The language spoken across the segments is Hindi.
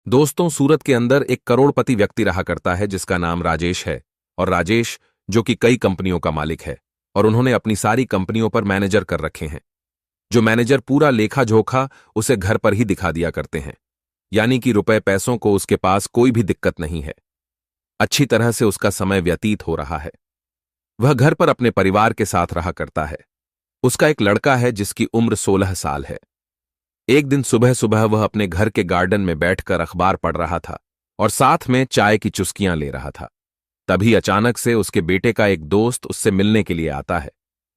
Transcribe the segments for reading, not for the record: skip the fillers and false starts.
दोस्तों, सूरत के अंदर एक करोड़पति व्यक्ति रहा करता है जिसका नाम राजेश है। और राजेश जो कि कई कंपनियों का मालिक है और उन्होंने अपनी सारी कंपनियों पर मैनेजर कर रखे हैं। जो मैनेजर पूरा लेखा जोखा उसे घर पर ही दिखा दिया करते हैं, यानी कि रुपए पैसों को उसके पास कोई भी दिक्कत नहीं है। अच्छी तरह से उसका समय व्यतीत हो रहा है। वह घर पर अपने परिवार के साथ रहा करता है। उसका एक लड़का है जिसकी उम्र 16 साल है। एक दिन सुबह सुबह वह अपने घर के गार्डन में बैठकर अखबार पढ़ रहा था और साथ में चाय की चुस्कियां ले रहा था। तभी अचानक से उसके बेटे का एक दोस्त उससे मिलने के लिए आता है।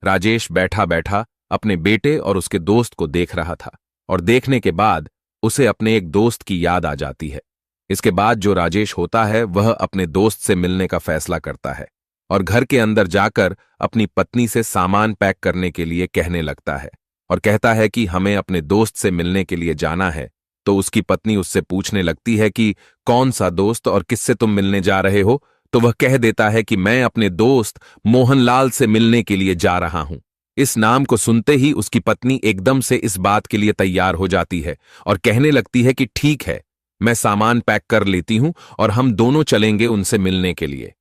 राजेश बैठा बैठा अपने बेटे और उसके दोस्त को देख रहा था और देखने के बाद उसे अपने एक दोस्त की याद आ जाती है। इसके बाद जो राजेश होता है वह अपने दोस्त से मिलने का फैसला करता है और घर के अंदर जाकर अपनी पत्नी से सामान पैक करने के लिए कहने लगता है और कहता है कि हमें अपने दोस्त से मिलने के लिए जाना है। तो उसकी पत्नी उससे पूछने लगती है कि कौन सा दोस्त और किससे तुम मिलने जा रहे हो। तो वह कह देता है कि मैं अपने दोस्त मोहनलाल से मिलने के लिए जा रहा हूं। इस नाम को सुनते ही उसकी पत्नी एकदम से इस बात के लिए तैयार हो जाती है और कहने लगती है कि ठीक है, मैं सामान पैक कर लेती हूं और हम दोनों चलेंगे उनसे मिलने के लिए।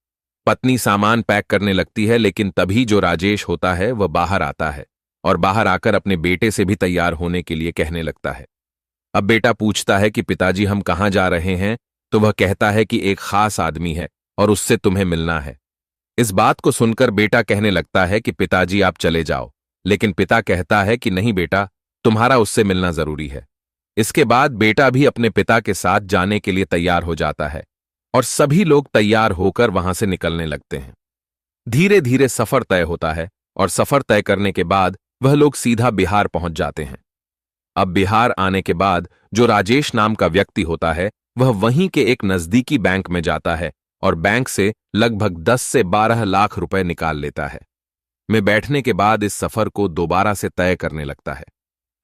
पत्नी सामान पैक करने लगती है, लेकिन तभी जो राजेश होता है वह बाहर आता है और बाहर आकर अपने बेटे से भी तैयार होने के लिए कहने लगता है। अब बेटा पूछता है कि पिताजी हम कहाँ जा रहे हैं। तो वह कहता है कि एक खास आदमी है और उससे तुम्हें मिलना है। इस बात को सुनकर बेटा कहने लगता है कि पिताजी आप चले जाओ, लेकिन पिता कहता है कि नहीं बेटा, तुम्हारा उससे मिलना जरूरी है। इसके बाद बेटा भी अपने पिता के साथ जाने के लिए तैयार हो जाता है और सभी लोग तैयार होकर वहां से निकलने लगते हैं। धीरे धीरे सफर तय होता है और सफर तय करने के बाद वह लोग सीधा बिहार पहुंच जाते हैं। अब बिहार आने के बाद जो राजेश नाम का व्यक्ति होता है वह वहीं के एक नजदीकी बैंक में जाता है और बैंक से लगभग 10 से 12 लाख रुपए निकाल लेता है। में बैठने के बाद इस सफर को दोबारा से तय करने लगता है।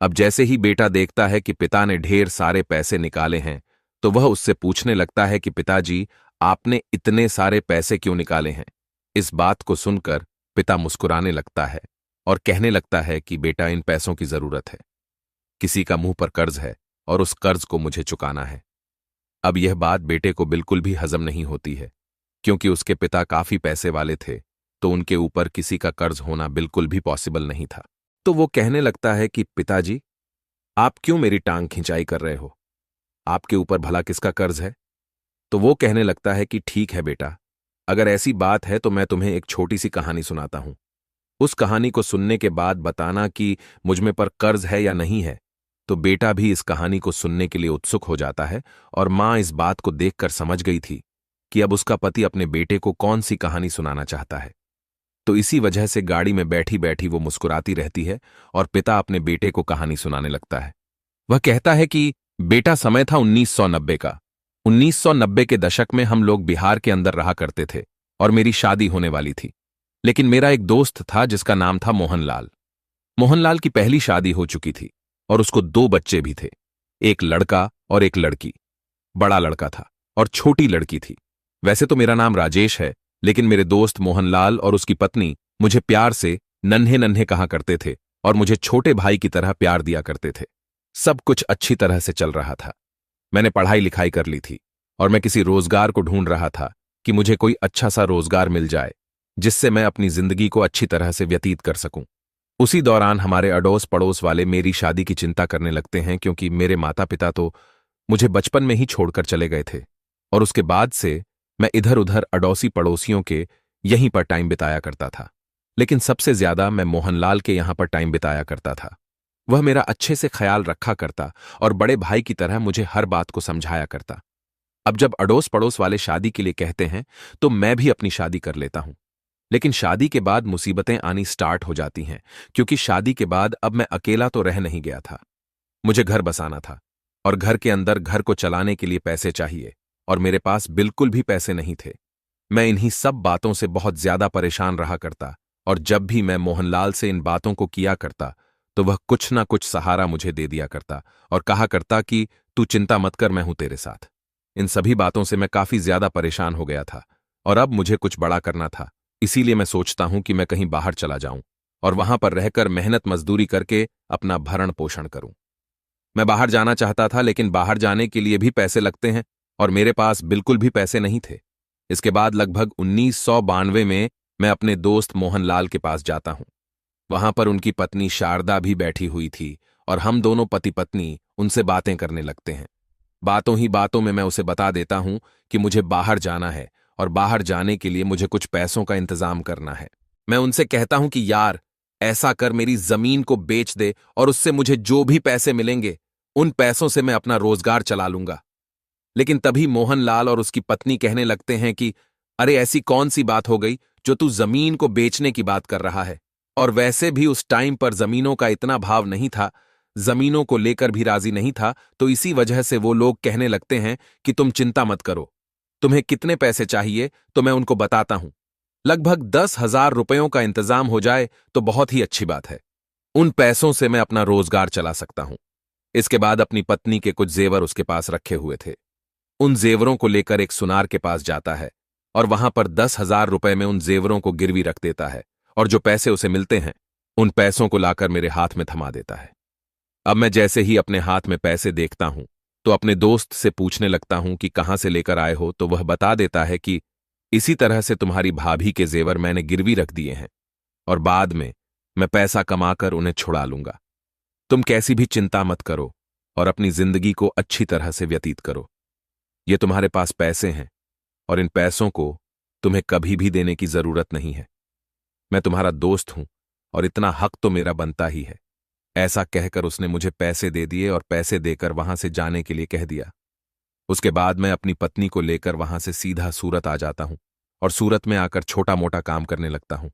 अब जैसे ही बेटा देखता है कि पिता ने ढेर सारे पैसे निकाले हैं तो वह उससे पूछने लगता है कि पिताजी आपने इतने सारे पैसे क्यों निकाले हैं। इस बात को सुनकर पिता मुस्कुराने लगता है और कहने लगता है कि बेटा इन पैसों की जरूरत है। किसी का मुंह पर कर्ज है और उस कर्ज को मुझे चुकाना है। अब यह बात बेटे को बिल्कुल भी हजम नहीं होती है, क्योंकि उसके पिता काफी पैसे वाले थे तो उनके ऊपर किसी का कर्ज होना बिल्कुल भी पॉसिबल नहीं था। तो वो कहने लगता है कि पिताजी आप क्यों मेरी टांग खिंचाई कर रहे हो, आपके ऊपर भला किसका कर्ज है। तो वो कहने लगता है कि ठीक है बेटा, अगर ऐसी बात है तो मैं तुम्हें एक छोटी सी कहानी सुनाता हूं। उस कहानी को सुनने के बाद बताना कि मुझमें पर कर्ज है या नहीं है। तो बेटा भी इस कहानी को सुनने के लिए उत्सुक हो जाता है और मां इस बात को देखकर समझ गई थी कि अब उसका पति अपने बेटे को कौन सी कहानी सुनाना चाहता है। तो इसी वजह से गाड़ी में बैठी बैठी वो मुस्कुराती रहती है और पिता अपने बेटे को कहानी सुनाने लगता है। वह कहता है कि बेटा समय था 1990 का। 1990 के दशक में हम लोग बिहार के अंदर रहा करते थे और मेरी शादी होने वाली थी। लेकिन मेरा एक दोस्त था जिसका नाम था मोहनलाल। मोहनलाल की पहली शादी हो चुकी थी और उसको 2 बच्चे भी थे, एक लड़का और एक लड़की। बड़ा लड़का था और छोटी लड़की थी। वैसे तो मेरा नाम राजेश है, लेकिन मेरे दोस्त मोहनलाल और उसकी पत्नी मुझे प्यार से नन्हे नन्हे कहा करते थे और मुझे छोटे भाई की तरह प्यार दिया करते थे। सब कुछ अच्छी तरह से चल रहा था। मैंने पढ़ाई लिखाई कर ली थी और मैं किसी रोजगार को ढूंढ रहा था कि मुझे कोई अच्छा सा रोजगार मिल जाए जिससे मैं अपनी जिंदगी को अच्छी तरह से व्यतीत कर सकूं। उसी दौरान हमारे अड़ोस पड़ोस वाले मेरी शादी की चिंता करने लगते हैं, क्योंकि मेरे माता पिता तो मुझे बचपन में ही छोड़कर चले गए थे और उसके बाद से मैं इधर उधर अड़ोसी पड़ोसियों के यहीं पर टाइम बिताया करता था। लेकिन सबसे ज्यादा मैं मोहनलाल के यहां पर टाइम बिताया करता था। वह मेरा अच्छे से ख्याल रखा करता और बड़े भाई की तरह मुझे हर बात को समझाया करता। अब जब अड़ोस पड़ोस वाले शादी के लिए कहते हैं तो मैं भी अपनी शादी कर लेता हूं। लेकिन शादी के बाद मुसीबतें आनी स्टार्ट हो जाती हैं, क्योंकि शादी के बाद अब मैं अकेला तो रह नहीं गया था। मुझे घर बसाना था और घर के अंदर घर को चलाने के लिए पैसे चाहिए और मेरे पास बिल्कुल भी पैसे नहीं थे। मैं इन्हीं सब बातों से बहुत ज्यादा परेशान रहा करता और जब भी मैं मोहनलाल से इन बातों को किया करता तो वह कुछ ना कुछ सहारा मुझे दे दिया करता और कहा करता कि तू चिंता मत कर, मैं हूं तेरे साथ। इन सभी बातों से मैं काफी ज्यादा परेशान हो गया था और अब मुझे कुछ बड़ा करना था। इसीलिए मैं सोचता हूं कि मैं कहीं बाहर चला जाऊं और वहां पर रहकर मेहनत मजदूरी करके अपना भरण पोषण करूं। मैं बाहर जाना चाहता था, लेकिन बाहर जाने के लिए भी पैसे लगते हैं और मेरे पास बिल्कुल भी पैसे नहीं थे। इसके बाद लगभग 1992 में मैं अपने दोस्त मोहनलाल के पास जाता हूं। वहां पर उनकी पत्नी शारदा भी बैठी हुई थी और हम दोनों पति पत्नी उनसे बातें करने लगते हैं। बातों ही बातों में मैं उसे बता देता हूं कि मुझे बाहर जाना है और बाहर जाने के लिए मुझे कुछ पैसों का इंतजाम करना है। मैं उनसे कहता हूं कि यार, ऐसा कर मेरी जमीन को बेच दे और उससे मुझे जो भी पैसे मिलेंगे उन पैसों से मैं अपना रोजगार चला लूंगा। लेकिन तभी मोहनलाल और उसकी पत्नी कहने लगते हैं कि अरे, ऐसी कौन सी बात हो गई जो तू जमीन को बेचने की बात कर रहा है? और वैसे भी उस टाइम पर जमीनों का इतना भाव नहीं था, जमीनों को लेकर भी राजी नहीं था, तो इसी वजह से वो लोग कहने लगते हैं कि तुम चिंता मत करो, तुम्हें कितने पैसे चाहिए तो मैं उनको बताता हूं। लगभग 10,000 रुपयों का इंतजाम हो जाए तो बहुत ही अच्छी बात है। उन पैसों से मैं अपना रोजगार चला सकता हूं। इसके बाद अपनी पत्नी के कुछ जेवर उसके पास रखे हुए थे। उन जेवरों को लेकर एक सुनार के पास जाता है और वहां पर 10,000 रुपए में उन जेवरों को गिरवी रख देता है और जो पैसे उसे मिलते हैं उन पैसों को लाकर मेरे हाथ में थमा देता है। अब मैं जैसे ही अपने हाथ में पैसे देखता हूं तो अपने दोस्त से पूछने लगता हूं कि कहां से लेकर आए हो, तो वह बता देता है कि इसी तरह से तुम्हारी भाभी के जेवर मैंने गिरवी रख दिए हैं और बाद में मैं पैसा कमाकर उन्हें छुड़ा लूंगा। तुम कैसी भी चिंता मत करो और अपनी जिंदगी को अच्छी तरह से व्यतीत करो। ये तुम्हारे पास पैसे हैं और इन पैसों को तुम्हें कभी भी देने की जरूरत नहीं है। मैं तुम्हारा दोस्त हूं और इतना हक तो मेरा बनता ही है। ऐसा कहकर उसने मुझे पैसे दे दिए और पैसे देकर वहां से जाने के लिए कह दिया। उसके बाद मैं अपनी पत्नी को लेकर वहां से सीधा सूरत आ जाता हूं और सूरत में आकर छोटा मोटा काम करने लगता हूं।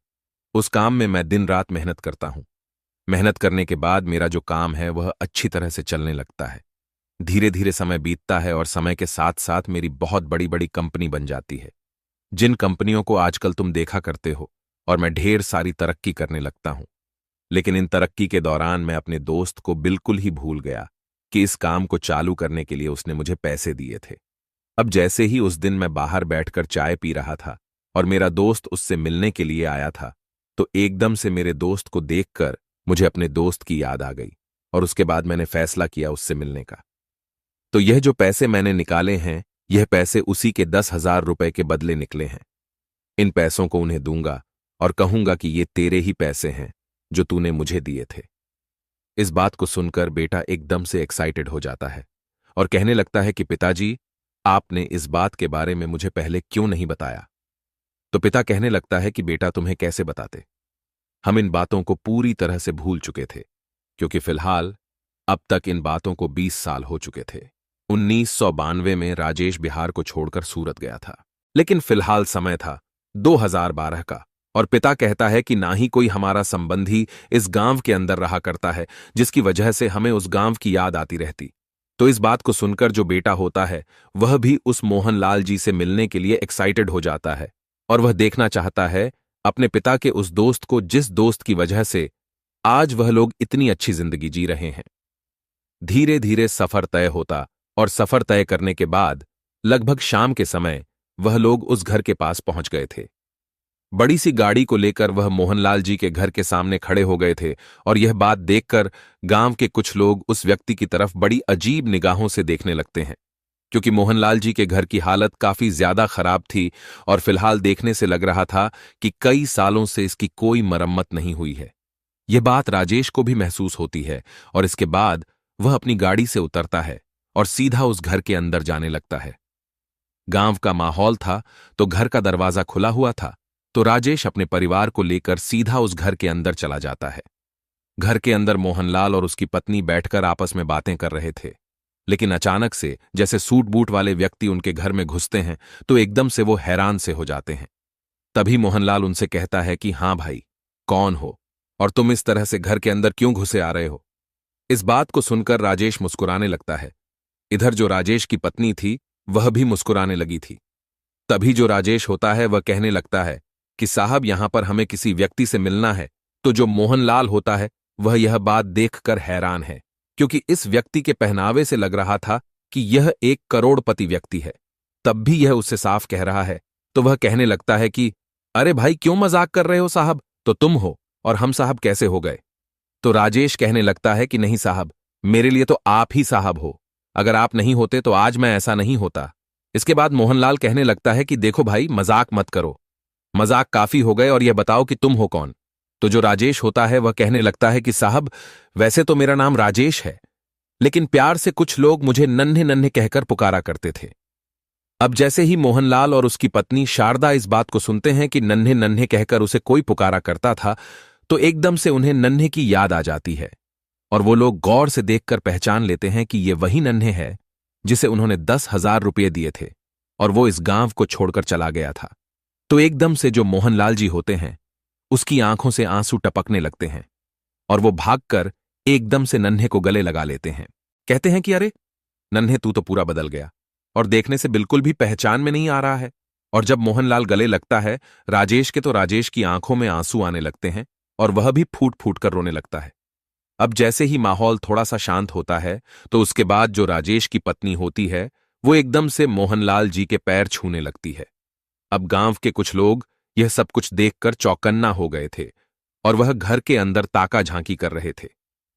उस काम में मैं दिन रात मेहनत करता हूं। मेहनत करने के बाद मेरा जो काम है वह अच्छी तरह से चलने लगता है। धीरे धीरे समय बीतता है और समय के साथ साथ मेरी बहुत बड़ी बड़ी कंपनी बन जाती है, जिन कंपनियों को आजकल तुम देखा करते हो, और मैं ढेर सारी तरक्की करने लगता हूं। लेकिन इन तरक्की के दौरान मैं अपने दोस्त को बिल्कुल ही भूल गया कि इस काम को चालू करने के लिए उसने मुझे पैसे दिए थे। अब जैसे ही उस दिन मैं बाहर बैठकर चाय पी रहा था और मेरा दोस्त उससे मिलने के लिए आया था, तो एकदम से मेरे दोस्त को देखकर मुझे अपने दोस्त की याद आ गई और उसके बाद मैंने फैसला किया उससे मिलने का। तो यह जो पैसे मैंने निकाले हैं, यह पैसे उसी के 10,000 रुपए के बदले निकले हैं। इन पैसों को उन्हें दूंगा और कहूंगा कि ये तेरे ही पैसे हैं जो तूने मुझे दिए थे। इस बात को सुनकर बेटा एकदम से एक्साइटेड हो जाता है और कहने लगता है कि पिताजी, आपने इस बात के बारे में मुझे पहले क्यों नहीं बताया? तो पिता कहने लगता है कि बेटा, तुम्हें कैसे बताते? हम इन बातों को पूरी तरह से भूल चुके थे, क्योंकि फिलहाल अब तक इन बातों को 20 साल हो चुके थे। 1992 में राजेश बिहार को छोड़कर सूरत गया था, लेकिन फिलहाल समय था 2012 का और पिता कहता है कि ना ही कोई हमारा संबंधी इस गांव के अंदर रहा करता है, जिसकी वजह से हमें उस गांव की याद आती रहती। तो इस बात को सुनकर जो बेटा होता है वह भी उस मोहनलाल जी से मिलने के लिए एक्साइटेड हो जाता है और वह देखना चाहता है अपने पिता के उस दोस्त को, जिस दोस्त की वजह से आज वह लोग इतनी अच्छी जिंदगी जी रहे हैं। धीरे धीरे सफर तय होता और सफर तय करने के बाद लगभग शाम के समय वह लोग उस घर के पास पहुंच गए थे। बड़ी सी गाड़ी को लेकर वह मोहनलाल जी के घर के सामने खड़े हो गए थे और यह बात देखकर गांव के कुछ लोग उस व्यक्ति की तरफ बड़ी अजीब निगाहों से देखने लगते हैं, क्योंकि मोहनलाल जी के घर की हालत काफी ज्यादा खराब थी और फिलहाल देखने से लग रहा था कि कई सालों से इसकी कोई मरम्मत नहीं हुई है। यह बात राजेश को भी महसूस होती है और इसके बाद वह अपनी गाड़ी से उतरता है और सीधा उस घर के अंदर जाने लगता है। गांव का माहौल था तो घर का दरवाजा खुला हुआ था, तो राजेश अपने परिवार को लेकर सीधा उस घर के अंदर चला जाता है। घर के अंदर मोहनलाल और उसकी पत्नी बैठकर आपस में बातें कर रहे थे, लेकिन अचानक से जैसे सूट बूट वाले व्यक्ति उनके घर में घुसते हैं तो एकदम से वो हैरान से हो जाते हैं। तभी मोहनलाल उनसे कहता है कि हाँ भाई, कौन हो और तुम इस तरह से घर के अंदर क्यों घुसे आ रहे हो? इस बात को सुनकर राजेश मुस्कुराने लगता है। इधर जो राजेश की पत्नी थी वह भी मुस्कुराने लगी थी। तभी जो राजेश होता है वह कहने लगता है कि साहब, यहां पर हमें किसी व्यक्ति से मिलना है। तो जो मोहनलाल होता है वह यह बात देखकर हैरान है, क्योंकि इस व्यक्ति के पहनावे से लग रहा था कि यह एक करोड़पति व्यक्ति है। तब भी यह उससे साफ कह रहा है, तो वह कहने लगता है कि अरे भाई, क्यों मजाक कर रहे हो साहब? तो तुम हो और हम साहब कैसे हो गए? तो राजेश कहने लगता है कि नहीं साहब, मेरे लिए तो आप ही साहब हो। अगर आप नहीं होते तो आज मैं ऐसा नहीं होता। इसके बाद मोहनलाल कहने लगता है कि देखो भाई, मजाक मत करो। मजाक काफी हो गए और यह बताओ कि तुम हो कौन। तो जो राजेश होता है वह कहने लगता है कि साहब, वैसे तो मेरा नाम राजेश है, लेकिन प्यार से कुछ लोग मुझे नन्हे नन्हे कहकर पुकारा करते थे। अब जैसे ही मोहनलाल और उसकी पत्नी शारदा इस बात को सुनते हैं कि नन्हे नन्हे कहकर उसे कोई पुकारा करता था, तो एकदम से उन्हें नन्हे की याद आ जाती है और वो लोग गौर से देखकर पहचान लेते हैं कि ये वही नन्हे है जिसे उन्होंने 10,000 रुपये दिए थे और वो इस गांव को छोड़कर चला गया था। तो एकदम से जो मोहनलाल जी होते हैं उसकी आंखों से आंसू टपकने लगते हैं और वो भागकर एकदम से नन्हे को गले लगा लेते हैं। कहते हैं कि अरे नन्हे, तू तो पूरा बदल गया और देखने से बिल्कुल भी पहचान में नहीं आ रहा है। और जब मोहनलाल गले लगता है राजेश के, तो राजेश की आंखों में आंसू आने लगते हैं और वह भी फूट फूट कर रोने लगता है। अब जैसे ही माहौल थोड़ा सा शांत होता है तो उसके बाद जो राजेश की पत्नी होती है वो एकदम से मोहनलाल जी के पैर छूने लगती है। अब गांव के कुछ लोग यह सब कुछ देखकर चौकन्ना हो गए थे और वह घर के अंदर ताका झांकी कर रहे थे।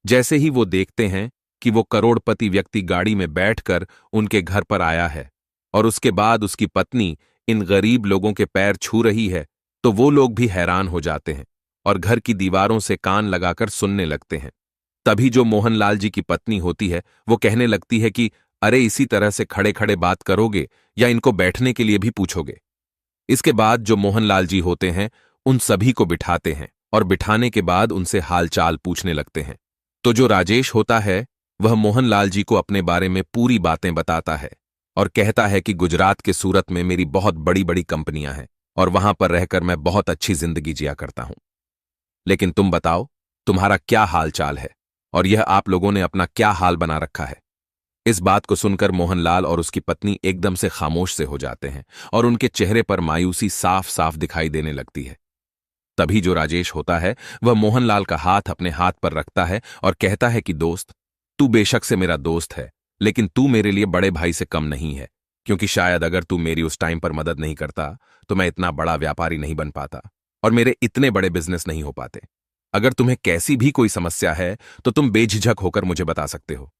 जैसे ही वो देखते हैं कि वो करोड़पति व्यक्ति गाड़ी में बैठकर उनके घर पर आया है और उसके बाद उसकी पत्नी इन गरीब लोगों के पैर छू रही है, तो वो लोग भी हैरान हो जाते हैं और घर की दीवारों से कान लगाकर सुनने लगते हैं। तभी जो मोहनलाल जी की पत्नी होती है वो कहने लगती है कि अरे इसी तरह से खड़े खड़े बात करोगे या इनको बैठने के लिए भी पूछोगे। इसके बाद जो मोहनलाल जी होते हैं उन सभी को बिठाते हैं और बिठाने के बाद उनसे हालचाल पूछने लगते हैं। तो जो राजेश होता है वह मोहनलाल जी को अपने बारे में पूरी बातें बताता है और कहता है कि गुजरात के सूरत में मेरी बहुत बड़ी बड़ी कंपनियां हैं और वहां पर रहकर मैं बहुत अच्छी जिंदगी जिया करता हूं। लेकिन तुम बताओ, तुम्हारा क्या हाल चाल है और यह आप लोगों ने अपना क्या हाल बना रखा है। इस बात को सुनकर मोहनलाल और उसकी पत्नी एकदम से खामोश से हो जाते हैं और उनके चेहरे पर मायूसी साफ साफ दिखाई देने लगती है। तभी जो राजेश होता है वह मोहनलाल का हाथ अपने हाथ पर रखता है और कहता है कि दोस्त, तू बेशक से मेरा दोस्त है, लेकिन तू मेरे लिए बड़े भाई से कम नहीं है, क्योंकि शायद अगर तू मेरी उस टाइम पर मदद नहीं करता तो मैं इतना बड़ा व्यापारी नहीं बन पाता और मेरे इतने बड़े बिजनेस नहीं हो पाते। अगर तुम्हें कैसी भी कोई समस्या है तो तुम बेझिझक होकर मुझे बता सकते हो।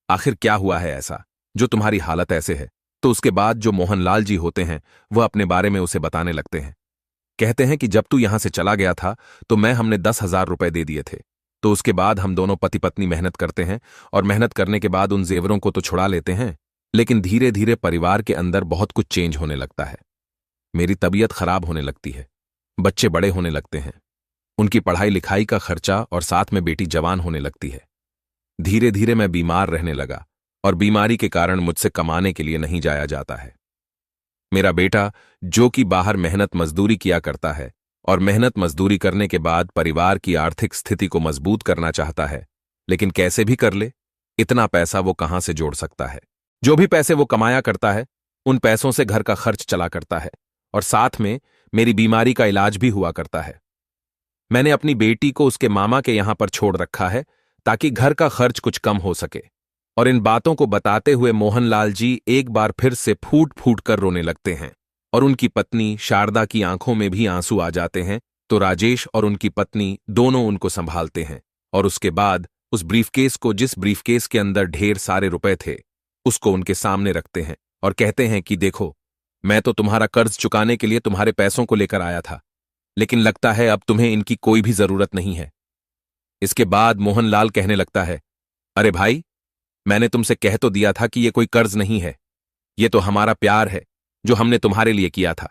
आखिर क्या हुआ है ऐसा जो तुम्हारी हालत ऐसे है। तो उसके बाद जो मोहनलाल जी होते हैं वह अपने बारे में उसे बताने लगते हैं। कहते हैं कि जब तू यहां से चला गया था तो हमने 10,000 रुपए दे दिए थे। तो उसके बाद हम दोनों पति पत्नी मेहनत करते हैं और मेहनत करने के बाद उन जेवरों को तो छुड़ा लेते हैं, लेकिन धीरे धीरे परिवार के अंदर बहुत कुछ चेंज होने लगता है। मेरी तबीयत खराब होने लगती है, बच्चे बड़े होने लगते हैं, उनकी पढ़ाई लिखाई का खर्चा और साथ में बेटी जवान होने लगती है। धीरे धीरे मैं बीमार रहने लगा और बीमारी के कारण मुझसे कमाने के लिए नहीं जाया जाता है। मेरा बेटा जो कि बाहर मेहनत मजदूरी किया करता है और मेहनत मजदूरी करने के बाद परिवार की आर्थिक स्थिति को मजबूत करना चाहता है, लेकिन कैसे भी कर ले, इतना पैसा वो कहां से जोड़ सकता है। जो भी पैसे वो कमाया करता है उन पैसों से घर का खर्च चला करता है और साथ में मेरी बीमारी का इलाज भी हुआ करता है। मैंने अपनी बेटी को उसके मामा के यहां पर छोड़ रखा है ताकि घर का खर्च कुछ कम हो सके। और इन बातों को बताते हुए मोहनलाल जी एक बार फिर से फूट फूट कर रोने लगते हैं और उनकी पत्नी शारदा की आंखों में भी आंसू आ जाते हैं। तो राजेश और उनकी पत्नी दोनों उनको संभालते हैं और उसके बाद उस ब्रीफकेस को, जिस ब्रीफकेस के अंदर ढेर सारे रुपए थे, उसको उनके सामने रखते हैं और कहते हैं कि देखो, मैं तो तुम्हारा कर्ज चुकाने के लिए तुम्हारे पैसों को लेकर आया था, लेकिन लगता है अब तुम्हें इनकी कोई भी जरूरत नहीं है। इसके बाद मोहनलाल कहने लगता है, अरे भाई, मैंने तुमसे कह तो दिया था कि यह कोई कर्ज नहीं है, यह तो हमारा प्यार है जो हमने तुम्हारे लिए किया था।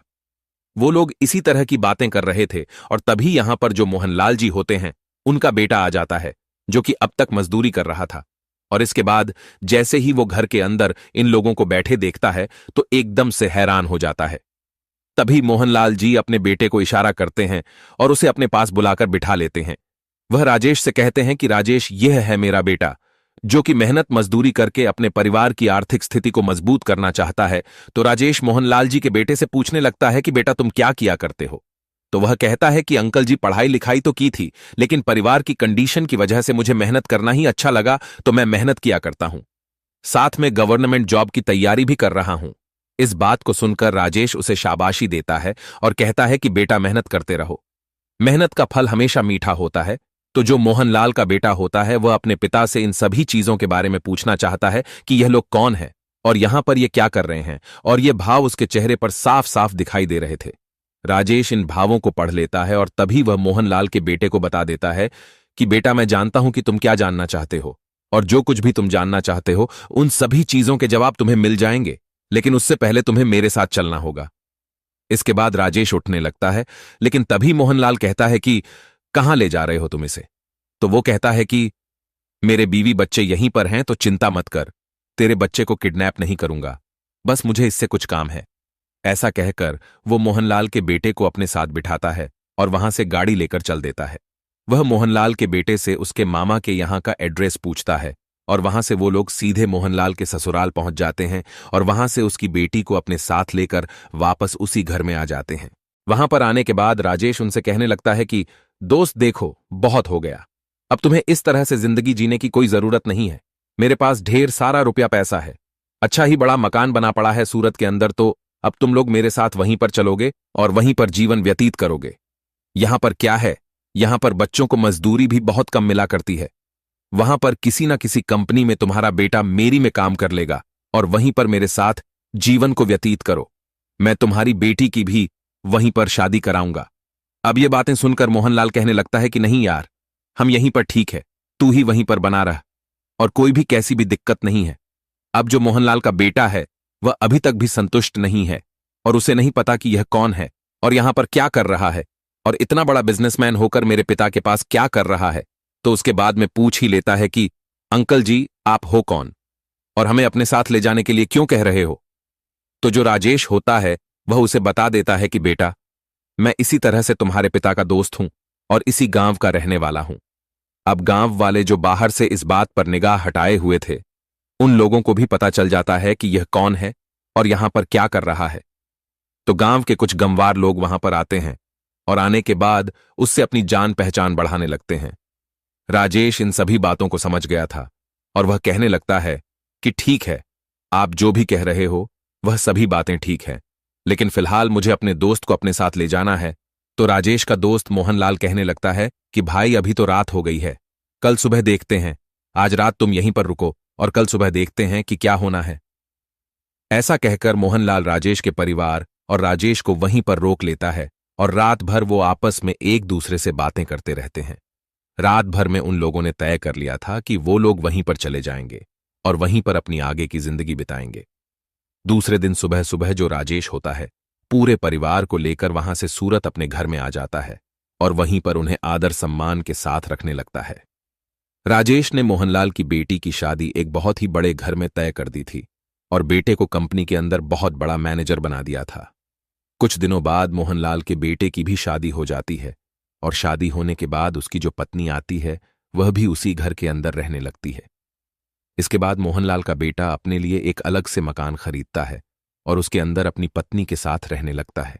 वो लोग इसी तरह की बातें कर रहे थे और तभी यहां पर जो मोहनलाल जी होते हैं उनका बेटा आ जाता है जो कि अब तक मजदूरी कर रहा था। और इसके बाद जैसे ही वो घर के अंदर इन लोगों को बैठे देखता है तो एकदम से हैरान हो जाता है। तभी मोहनलाल जी अपने बेटे को इशारा करते हैं और उसे अपने पास बुलाकर बिठा लेते हैं। वह राजेश से कहते हैं कि राजेश, यह है मेरा बेटा जो कि मेहनत मजदूरी करके अपने परिवार की आर्थिक स्थिति को मजबूत करना चाहता है। तो राजेश मोहनलाल जी के बेटे से पूछने लगता है कि बेटा तुम क्या किया करते हो। तो वह कहता है कि अंकल जी, पढ़ाई लिखाई तो की थी, लेकिन परिवार की कंडीशन की वजह से मुझे मेहनत करना ही अच्छा लगा तो मैं मेहनत किया करता हूं, साथ में गवर्नमेंट जॉब की तैयारी भी कर रहा हूं। इस बात को सुनकर राजेश उसे शाबाशी देता है और कहता है कि बेटा मेहनत करते रहो, मेहनत का फल हमेशा मीठा होता है, तो जो मोहनलाल का बेटा होता है वह अपने पिता से इन सभी चीजों के बारे में पूछना चाहता है कि यह लोग कौन है और यहां पर ये क्या कर रहे हैं, और ये भाव उसके चेहरे पर साफ साफ दिखाई दे रहे थे। राजेश इन भावों को पढ़ लेता है और तभी वह मोहनलाल के बेटे को बता देता है कि बेटा, मैं जानता हूं कि तुम क्या जानना चाहते हो, और जो कुछ भी तुम जानना चाहते हो उन सभी चीजों के जवाब तुम्हें मिल जाएंगे, लेकिन उससे पहले तुम्हें मेरे साथ चलना होगा। इसके बाद राजेश उठने लगता है, लेकिन तभी मोहनलाल कहता है कि कहां ले जा रहे हो तुम इसे? तो वो कहता है कि मेरे बीवी बच्चे यहीं पर हैं, तो चिंता मत कर, तेरे बच्चे को किडनैप नहीं करूंगा, बस मुझे इससे कुछ काम है। ऐसा कहकर वो मोहनलाल के बेटे को अपने साथ बिठाता है और वहां से गाड़ी लेकर चल देता है। वह मोहनलाल के बेटे से उसके मामा के यहाँ का एड्रेस पूछता है और वहां से वो लोग सीधे मोहनलाल के ससुराल पहुंच जाते हैं और वहां से उसकी बेटी को अपने साथ लेकर वापस उसी घर में आ जाते हैं। वहां पर आने के बाद राजेश उनसे कहने लगता है कि दोस्त देखो, बहुत हो गया, अब तुम्हें इस तरह से जिंदगी जीने की कोई जरूरत नहीं है। मेरे पास ढेर सारा रुपया पैसा है, अच्छा ही बड़ा मकान बना पड़ा है सूरत के अंदर, तो अब तुम लोग मेरे साथ वहीं पर चलोगे और वहीं पर जीवन व्यतीत करोगे। यहां पर क्या है, यहां पर बच्चों को मजदूरी भी बहुत कम मिला करती है। वहां पर किसी ना किसी कंपनी में तुम्हारा बेटा मेरी में काम कर लेगा और वहीं पर मेरे साथ जीवन को व्यतीत करो। मैं तुम्हारी बेटी की भी वहीं पर शादी कराऊंगा। अब ये बातें सुनकर मोहनलाल कहने लगता है कि नहीं यार, हम यहीं पर ठीक है, तू ही वहीं पर बना रह, और कोई भी कैसी भी दिक्कत नहीं है। अब जो मोहनलाल का बेटा है वह अभी तक भी संतुष्ट नहीं है और उसे नहीं पता कि यह कौन है और यहां पर क्या कर रहा है, और इतना बड़ा बिजनेसमैन होकर मेरे पिता के पास क्या कर रहा है। तो उसके बाद में पूछ ही लेता है कि अंकल जी, आप हो कौन और हमें अपने साथ ले जाने के लिए क्यों कह रहे हो? तो जो राजेश होता है वह उसे बता देता है कि बेटा, मैं इसी तरह से तुम्हारे पिता का दोस्त हूं और इसी गांव का रहने वाला हूं। अब गांव वाले जो बाहर से इस बात पर निगाह हटाए हुए थे, उन लोगों को भी पता चल जाता है कि यह कौन है और यहां पर क्या कर रहा है। तो गांव के कुछ गंवार लोग वहां पर आते हैं और आने के बाद उससे अपनी जान पहचान बढ़ाने लगते हैं। राजेश इन सभी बातों को समझ गया था और वह कहने लगता है कि ठीक है, आप जो भी कह रहे हो वह सभी बातें ठीक हैं, लेकिन फिलहाल मुझे अपने दोस्त को अपने साथ ले जाना है। तो राजेश का दोस्त मोहनलाल कहने लगता है कि भाई, अभी तो रात हो गई है, कल सुबह देखते हैं, आज रात तुम यहीं पर रुको और कल सुबह देखते हैं कि क्या होना है। ऐसा कहकर मोहनलाल राजेश के परिवार और राजेश को वहीं पर रोक लेता है और रात भर वो आपस में एक दूसरे से बातें करते रहते हैं। रात भर में उन लोगों ने तय कर लिया था कि वो लोग वहीं पर चले जाएंगे और वहीं पर अपनी आगे की जिंदगी बिताएंगे। दूसरे दिन सुबह सुबह जो राजेश होता है पूरे परिवार को लेकर वहां से सूरत अपने घर में आ जाता है और वहीं पर उन्हें आदर सम्मान के साथ रखने लगता है। राजेश ने मोहनलाल की बेटी की शादी एक बहुत ही बड़े घर में तय कर दी थी और बेटे को कंपनी के अंदर बहुत बड़ा मैनेजर बना दिया था। कुछ दिनों बाद मोहनलाल के बेटे की भी शादी हो जाती है और शादी होने के बाद उसकी जो पत्नी आती है वह भी उसी घर के अंदर रहने लगती है। इसके बाद मोहनलाल का बेटा अपने लिए एक अलग से मकान खरीदता है और उसके अंदर अपनी पत्नी के साथ रहने लगता है।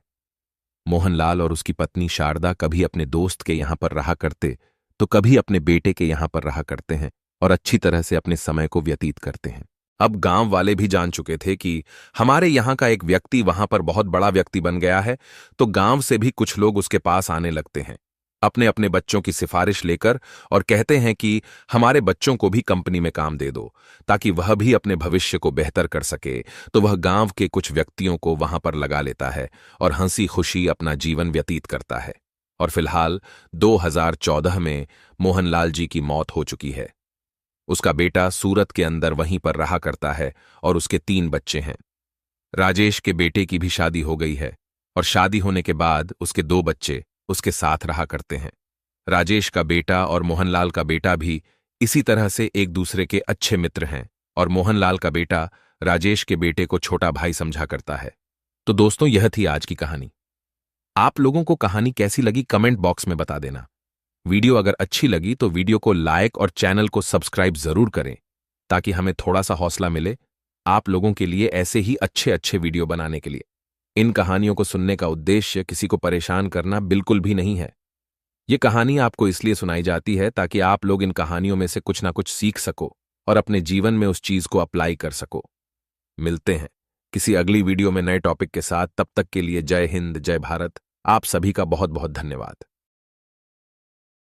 मोहनलाल और उसकी पत्नी शारदा कभी अपने दोस्त के यहां पर रहा करते तो कभी अपने बेटे के यहां पर रहा करते हैं और अच्छी तरह से अपने समय को व्यतीत करते हैं। अब गांव वाले भी जान चुके थे कि हमारे यहां का एक व्यक्ति वहां पर बहुत बड़ा व्यक्ति बन गया है, तो गांव से भी कुछ लोग उसके पास आने लगते हैं अपने अपने बच्चों की सिफारिश लेकर और कहते हैं कि हमारे बच्चों को भी कंपनी में काम दे दो ताकि वह भी अपने भविष्य को बेहतर कर सके। तो वह गांव के कुछ व्यक्तियों को वहां पर लगा लेता है और हंसी खुशी अपना जीवन व्यतीत करता है। और फिलहाल 2014 में मोहनलाल जी की मौत हो चुकी है। उसका बेटा सूरत के अंदर वहीं पर रहा करता है और उसके 3 बच्चे हैं। राजेश के बेटे की भी शादी हो गई है और शादी होने के बाद उसके 2 बच्चे उसके साथ रहा करते हैं। राजेश का बेटा और मोहनलाल का बेटा भी इसी तरह से एक दूसरे के अच्छे मित्र हैं और मोहनलाल का बेटा राजेश के बेटे को छोटा भाई समझा करता है। तो दोस्तों, यह थी आज की कहानी। आप लोगों को कहानी कैसी लगी कमेंट बॉक्स में बता देना। वीडियो अगर अच्छी लगी तो वीडियो को लाइक और चैनल को सब्सक्राइब जरूर करें ताकि हमें थोड़ा सा हौसला मिले आप लोगों के लिए ऐसे ही अच्छे अच्छे वीडियो बनाने के लिए। इन कहानियों को सुनने का उद्देश्य किसी को परेशान करना बिल्कुल भी नहीं है। ये कहानी आपको इसलिए सुनाई जाती है ताकि आप लोग इन कहानियों में से कुछ ना कुछ सीख सको और अपने जीवन में उस चीज को अप्लाई कर सको। मिलते हैं किसी अगली वीडियो में नए टॉपिक के साथ। तब तक के लिए जय हिंद, जय भारत। आप सभी का बहुत बहुत धन्यवाद।